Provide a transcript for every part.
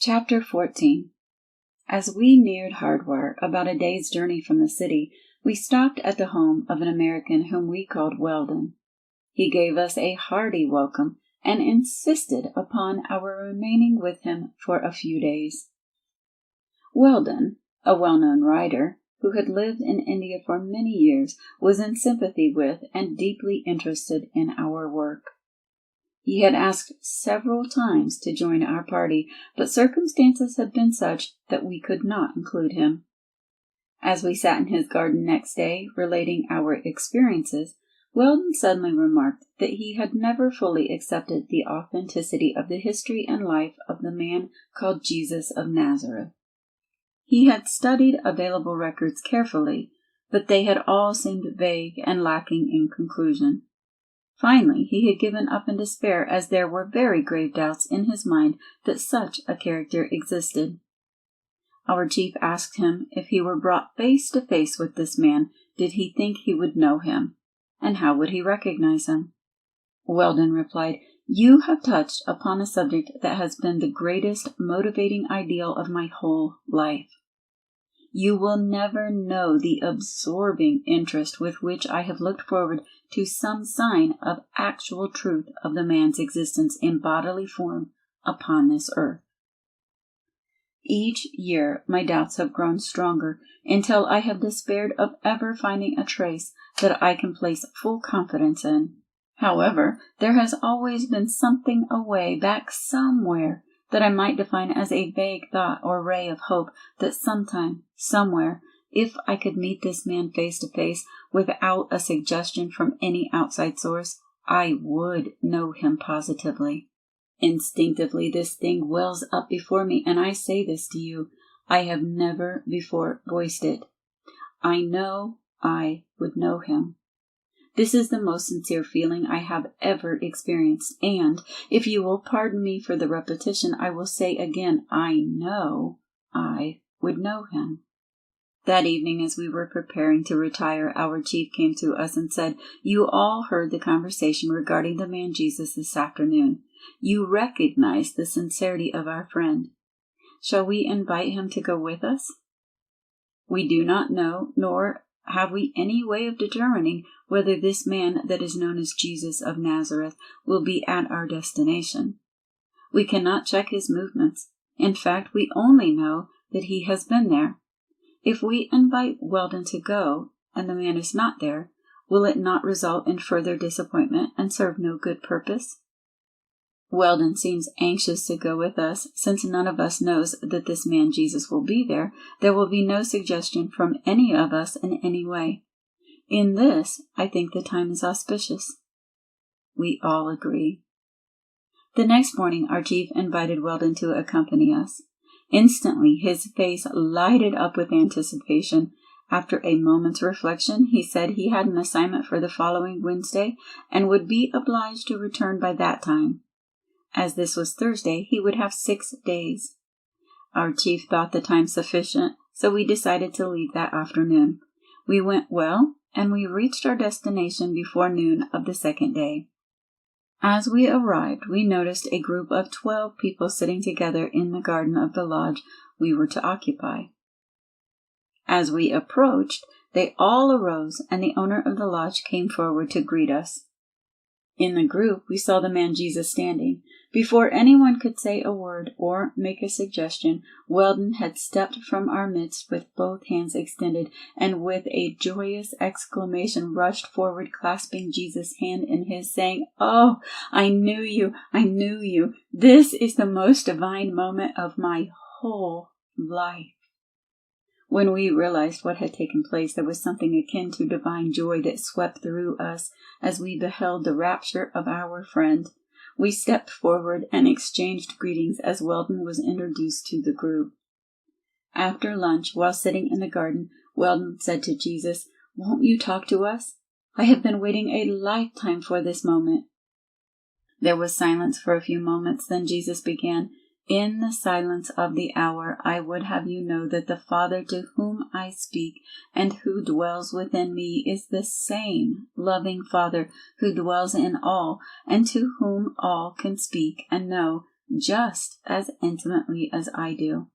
Chapter 14. As we neared Hardwar, about a day's journey from the city, we stopped at the home of an American whom we called Weldon. He gave us a hearty welcome and insisted upon our remaining with him for a few days. Weldon, a well-known writer, who had lived in India for many years, was in sympathy with and deeply interested in our work. He had asked several times to join our party, but circumstances had been such that we could not include him. As we sat in his garden next day, relating our experiences, Weldon suddenly remarked that he had never fully accepted the authenticity of the history and life of the man called Jesus of Nazareth. He had studied available records carefully, but they had all seemed vague and lacking in conclusion. Finally, he had given up in despair, as there were very grave doubts in his mind that such a character existed. Our chief asked him if he were brought face to face with this man, did he think he would know him, and how would he recognize him? Weldon replied, "You have touched upon a subject that has been the greatest motivating ideal of my whole life. You will never know the absorbing interest with which I have looked forward to some sign of actual truth of the man's existence in bodily form upon this earth. Each year my doubts have grown stronger until I have despaired of ever finding a trace that I can place full confidence in. However, there has always been something away back somewhere that I might define as a vague thought or ray of hope that sometime, somewhere, if I could meet this man face to face without a suggestion from any outside source, I would know him positively. Instinctively, this thing wells up before me, and I say this to you. I have never before voiced it. I know I would know him. This is the most sincere feeling I have ever experienced, and, if you will pardon me for the repetition, I will say again, I know I would know him. That evening, as we were preparing to retire, our chief came to us and said, "You all heard the conversation regarding the man Jesus this afternoon. You recognize the sincerity of our friend. Shall we invite him to go with us? We do not know, nor have we any way of determining whether this man that is known as Jesus of Nazareth will be at our destination. We cannot check his movements. In fact, we only know that he has been there. If we invite Weldon to go, and the man is not there, will it not result in further disappointment and serve no good purpose? Weldon seems anxious to go with us. Since none of us knows that this man Jesus will be there, there will be no suggestion from any of us in any way. In this, I think the time is auspicious." We all agree. The next morning, our chief invited Weldon to accompany us. Instantly, his face lighted up with anticipation. After a moment's reflection, he said he had an assignment for the following Wednesday and would be obliged to return by that time. As this was Thursday, he would have 6 days. Our chief thought the time sufficient, so we decided to leave that afternoon. We went well, and we reached our destination before noon of the second day. As we arrived, we noticed a group of 12 people sitting together in the garden of the lodge we were to occupy. As we approached, they all arose, and the owner of the lodge came forward to greet us. In the group, we saw the man Jesus standing. Before anyone could say a word or make a suggestion, Weldon had stepped from our midst with both hands extended, and with a joyous exclamation rushed forward, clasping Jesus' hand in his, saying, "Oh, I knew you, I knew you. This is the most divine moment of my whole life." When we realized what had taken place, there was something akin to divine joy that swept through us as we beheld the rapture of our friend. We stepped forward and exchanged greetings as Weldon was introduced to the group. After lunch, while sitting in the garden, Weldon said to Jesus, "Won't you talk to us? I have been waiting a lifetime for this moment." There was silence for a few moments, then Jesus began, "In the silence of the hour, I would have you know that the Father to whom I speak and who dwells within me is the same loving Father who dwells in all and to whom all can speak and know just as intimately as I do.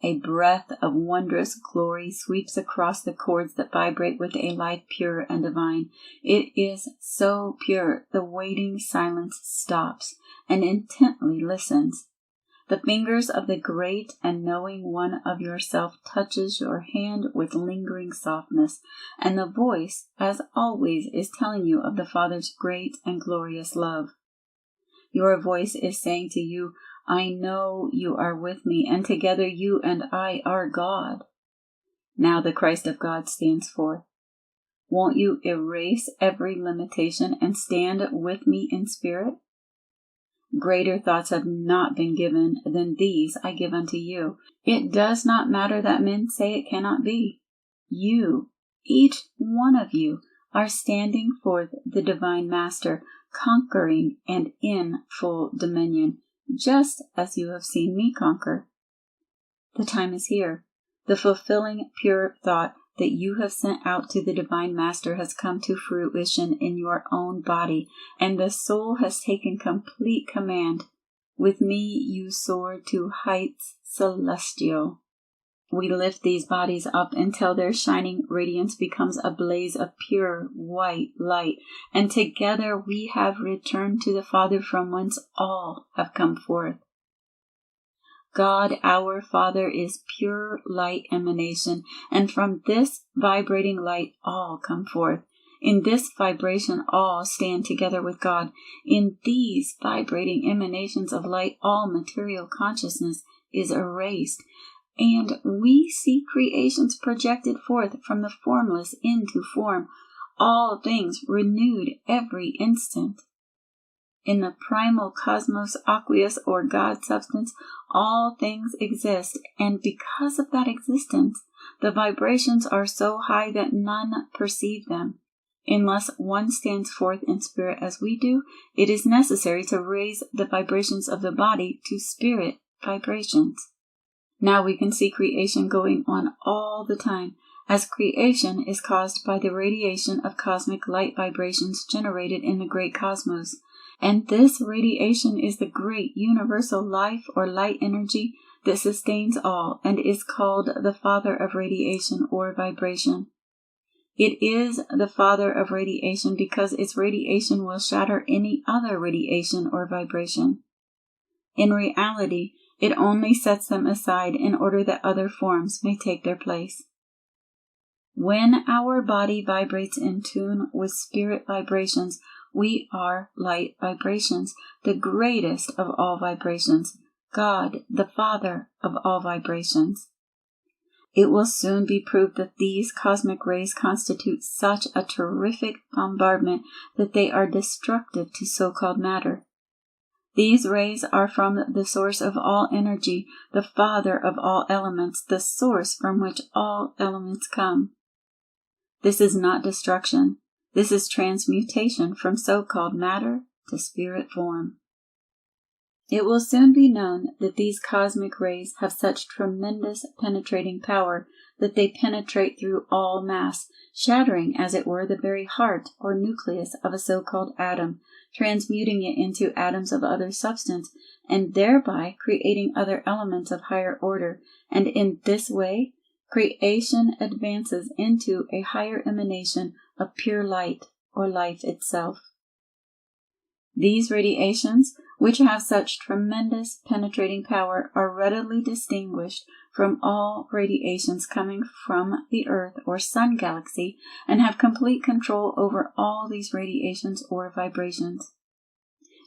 A breath of wondrous glory sweeps across the chords that vibrate with a life pure and divine. It is so pure, the waiting silence stops and intently listens. The fingers of the great and knowing one of yourself touches your hand with lingering softness, and the voice, as always, is telling you of the Father's great and glorious love. Your voice is saying to you, I know you are with me, and together you and I are God. Now the Christ of God stands forth. Won't you erase every limitation and stand with me in spirit? Greater thoughts have not been given than these I give unto you. It does not matter that men say it cannot be. You, each one of you, are standing forth the divine Master, conquering and in full dominion, just as you have seen me conquer. The time is here. The fulfilling pure thought that you have sent out to the divine Master has come to fruition in your own body, and the soul has taken complete command. With me you soar to heights celestial. We lift these bodies up until their shining radiance becomes a blaze of pure white light, and together we have returned to the Father from whence all have come forth. God, our Father, is pure light emanation, and from this vibrating light all come forth. In this vibration all stand together with God. In these vibrating emanations of light all material consciousness is erased, and we see creations projected forth from the formless into form, all things renewed every instant. In the primal cosmos aqueous or God substance, all things exist, and because of that existence, the vibrations are so high that none perceive them. Unless one stands forth in spirit as we do, it is necessary to raise the vibrations of the body to spirit vibrations. Now we can see creation going on all the time, as creation is caused by the radiation of cosmic light vibrations generated in the great cosmos. And this radiation is the great universal life or light energy that sustains all and is called the Father of radiation or vibration. It is the Father of radiation because its radiation will shatter any other radiation or vibration. In reality, it only sets them aside in order that other forms may take their place. When our body vibrates in tune with spirit vibrations, we are light vibrations, the greatest of all vibrations, God, the Father of all vibrations. It will soon be proved that these cosmic rays constitute such a terrific bombardment that they are destructive to so-called matter. These rays are from the source of all energy, the Father of all elements, the source from which all elements come. This is not destruction. This is transmutation from so-called matter to spirit form. It will soon be known that these cosmic rays have such tremendous penetrating power that they penetrate through all mass, shattering, as it were, the very heart or nucleus of a so-called atom, transmuting it into atoms of other substance, and thereby creating other elements of higher order, and in this way, creation advances into a higher emanation of pure light or life itself. These radiations, which have such tremendous penetrating power, are readily distinguished from all radiations coming from the Earth or Sun galaxy and have complete control over all these radiations or vibrations.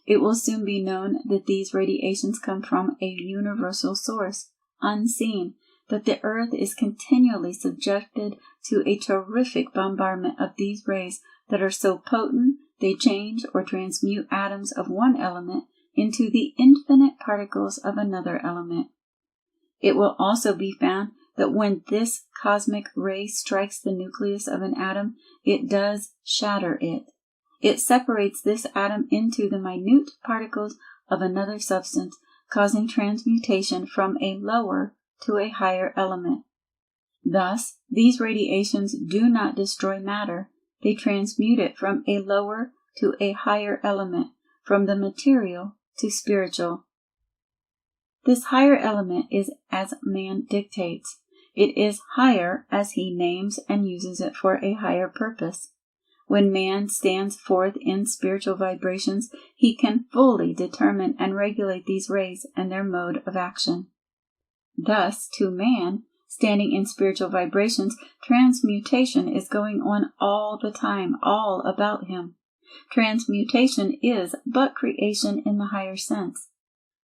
It will soon be known that these radiations come from a universal source, unseen, that the Earth is continually subjected to a terrific bombardment of these rays that are so potent they change or transmute atoms of one element into the infinite particles of another element. It will also be found that when this cosmic ray strikes the nucleus of an atom, it does shatter it. It separates this atom into the minute particles of another substance, causing transmutation from a lower to a higher element. Thus, these radiations do not destroy matter. They transmute it from a lower to a higher element, from the material to spiritual. This higher element is as man dictates. It is higher as he names and uses it for a higher purpose. When man stands forth in spiritual vibrations, he can fully determine and regulate these rays and their mode of action. Thus, to man, standing in spiritual vibrations, transmutation is going on all the time, all about him. Transmutation is but creation in the higher sense.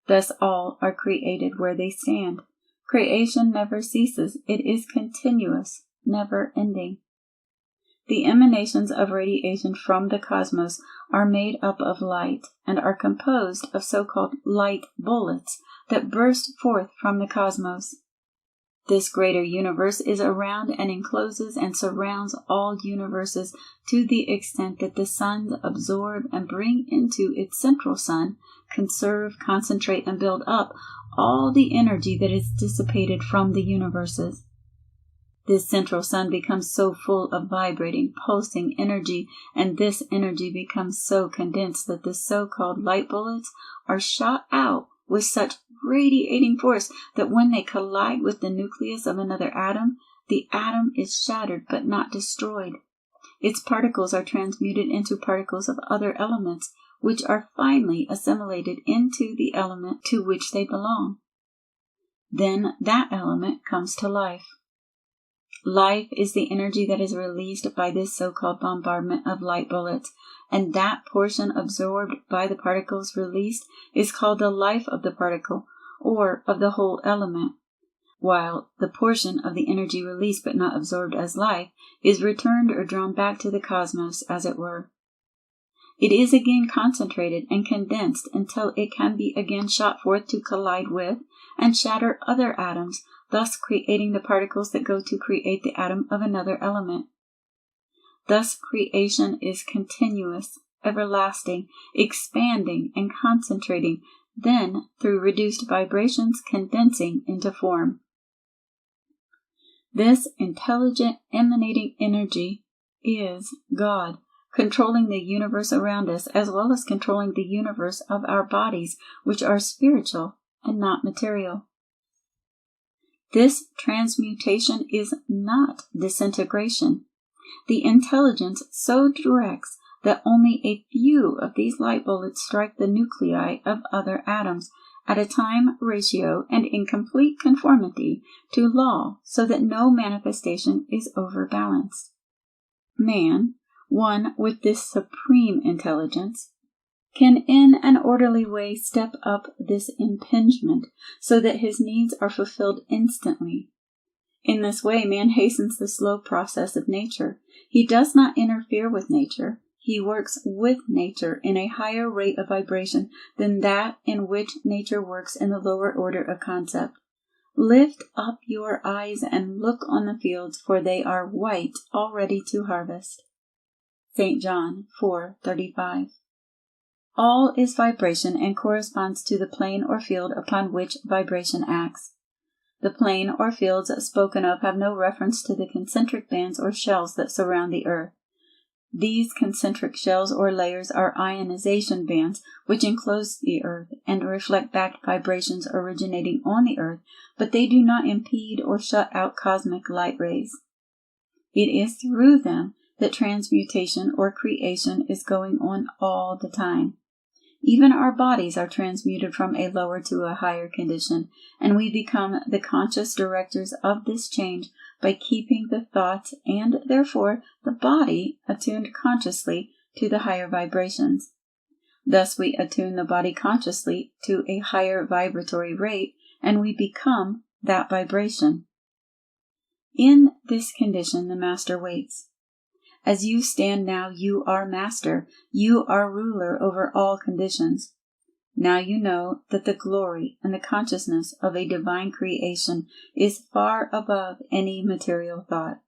Thus all are created where they stand. Creation never ceases. It is continuous, never ending. The emanations of radiation from the cosmos are made up of light and are composed of so-called light bullets that burst forth from the cosmos. This greater universe is around and encloses and surrounds all universes to the extent that the suns absorb and bring into its central sun, conserve, concentrate, and build up all the energy that is dissipated from the universes. This central sun becomes so full of vibrating, pulsing energy, and this energy becomes so condensed that the so-called light bullets are shot out with such radiating force that when they collide with the nucleus of another atom, the atom is shattered but not destroyed. Its particles are transmuted into particles of other elements, which are finally assimilated into the element to which they belong. Then that element comes to life. Life is the energy that is released by this so-called bombardment of light bullets, and that portion absorbed by the particles released is called the life of the particle, or of the whole element, while the portion of the energy released but not absorbed as life is returned or drawn back to the cosmos, as it were. It is again concentrated and condensed until it can be again shot forth to collide with and shatter other atoms, thus creating the particles that go to create the atom of another element. Thus creation is continuous, everlasting, expanding and concentrating, then through reduced vibrations condensing into form. This intelligent emanating energy is God, controlling the universe around us as well as controlling the universe of our bodies, which are spiritual and not material. This transmutation is not disintegration. The intelligence so directs that only a few of these light bullets strike the nuclei of other atoms at a time ratio and in complete conformity to law, so that no manifestation is overbalanced. Man, one with this supreme intelligence, can in an orderly way step up this impingement so that his needs are fulfilled instantly. In this way, man hastens the slow process of nature. He does not interfere with nature. He works with nature in a higher rate of vibration than that in which nature works in the lower order of concept. Lift up your eyes and look on the fields, for they are white, all ready to harvest. St. John 4:35. All is vibration and corresponds to the plane or field upon which vibration acts. The plane or fields spoken of have no reference to the concentric bands or shells that surround the earth. These concentric shells or layers are ionization bands which enclose the earth and reflect back vibrations originating on the earth, but they do not impede or shut out cosmic light rays. It is through them that transmutation or creation is going on all the time. Even our bodies are transmuted from a lower to a higher condition, and we become the conscious directors of this change by keeping the thoughts and, therefore, the body attuned consciously to the higher vibrations. Thus we attune the body consciously to a higher vibratory rate, and we become that vibration. In this condition, the master waits. As you stand now, you are master. You are ruler over all conditions. Now you know that the glory and the consciousness of a divine creation is far above any material thought.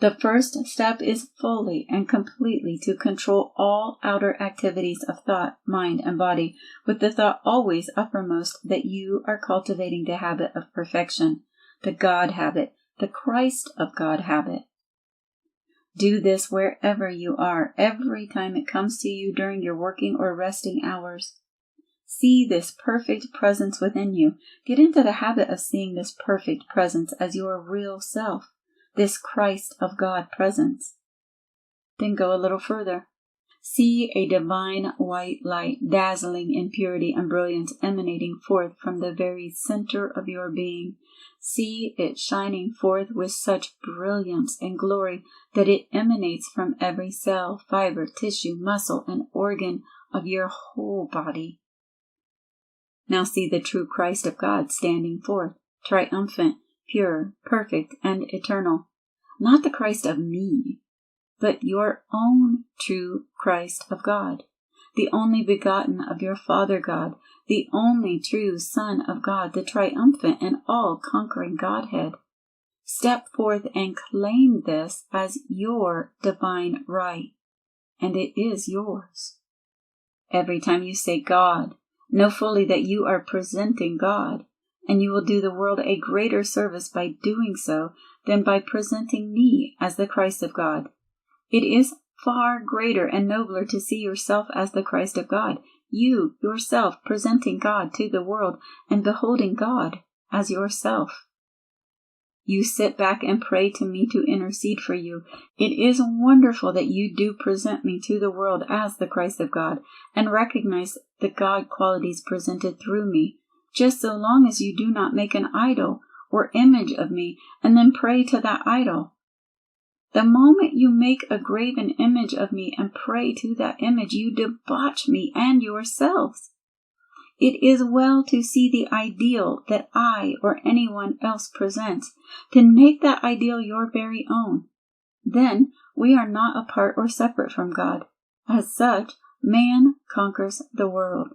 The first step is fully and completely to control all outer activities of thought, mind, and body, with the thought always uppermost that you are cultivating the habit of perfection, the God habit, the Christ of God habit. Do this wherever you are, every time it comes to you during your working or resting hours. See this perfect presence within you. Get into the habit of seeing this perfect presence as your real self, this Christ of God presence. Then go a little further. See a divine white light, dazzling in purity and brilliance, emanating forth from the very center of your being. See it shining forth with such brilliance and glory that it emanates from every cell, fiber, tissue, muscle, and organ of your whole body. Now see the true Christ of God standing forth, triumphant, pure, perfect, and eternal. Not the Christ of me, but your own true Christ of God, the only begotten of your Father God, the only true Son of God, the triumphant and all-conquering Godhead. Step forth and claim this as your divine right, and it is yours. Every time you say God, know fully that you are presenting God, and you will do the world a greater service by doing so than by presenting me as the Christ of God. It is far greater and nobler to see yourself as the Christ of God, you yourself presenting God to the world and beholding God as yourself. You sit back and pray to me to intercede for you. It is wonderful that you do present me to the world as the Christ of God and recognize the God qualities presented through me, just so long as you do not make an idol or image of me and then pray to that idol. The moment you make a graven image of me and pray to that image, you debauch me and yourselves. It is well to see the ideal that I or anyone else presents, to make that ideal your very own. Then we are not apart or separate from God. As such, man conquers the world.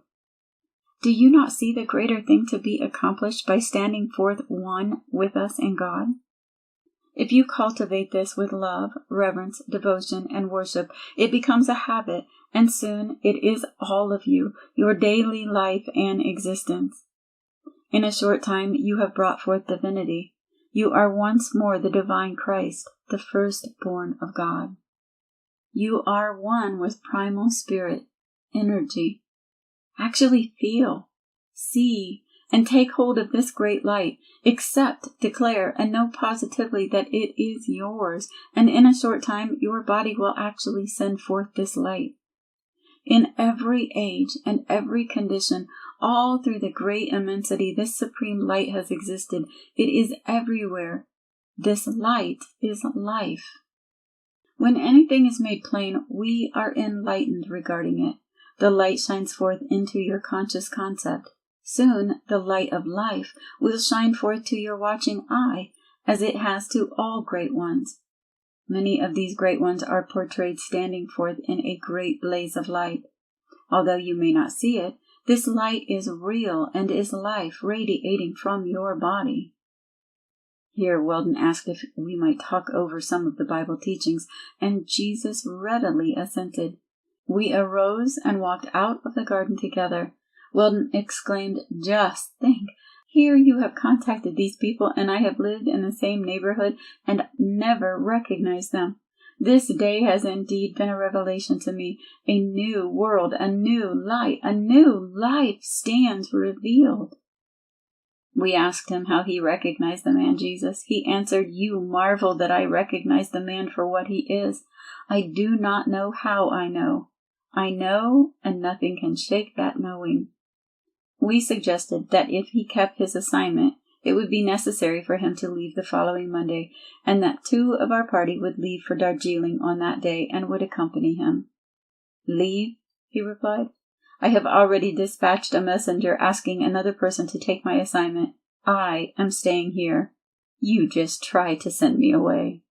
Do you not see the greater thing to be accomplished by standing forth one with us in God? If you cultivate this with love, reverence, devotion, and worship, it becomes a habit, and soon it is all of you, your daily life and existence. In a short time you have brought forth divinity. You are once more the divine Christ, the firstborn of God. You are one with primal spirit, energy. Actually feel, see, and take hold of this great light. Accept, declare, and know positively that it is yours, and in a short time your body will actually send forth this light. In every age and every condition, all through the great immensity, this supreme light has existed. It is everywhere. This light is life. When anything is made plain, we are enlightened regarding it. The light shines forth into your conscious concept. Soon the light of life will shine forth to your watching eye, as it has to all great ones. Many of these great ones are portrayed standing forth in a great blaze of light. Although you may not see it, this light is real and is life radiating from your body. Here Weldon asked if we might talk over some of the Bible teachings, and Jesus readily assented. We arose and walked out of the garden together. Weldon exclaimed, "Just think, here you have contacted these people, and I have lived in the same neighborhood and never recognized them. This day has indeed been a revelation to me. A new world, a new light, a new life stands revealed." We asked him how he recognized the man Jesus. He answered, "You marvel that I recognize the man for what he is. I do not know how I know. I know, and nothing can shake that knowing." We suggested that if he kept his assignment, it would be necessary for him to leave the following Monday, and that 2 of our party would leave for Darjeeling on that day and would accompany him. "Leave?" he replied. "I have already dispatched a messenger asking another person to take my assignment. I am staying here. You just try to send me away."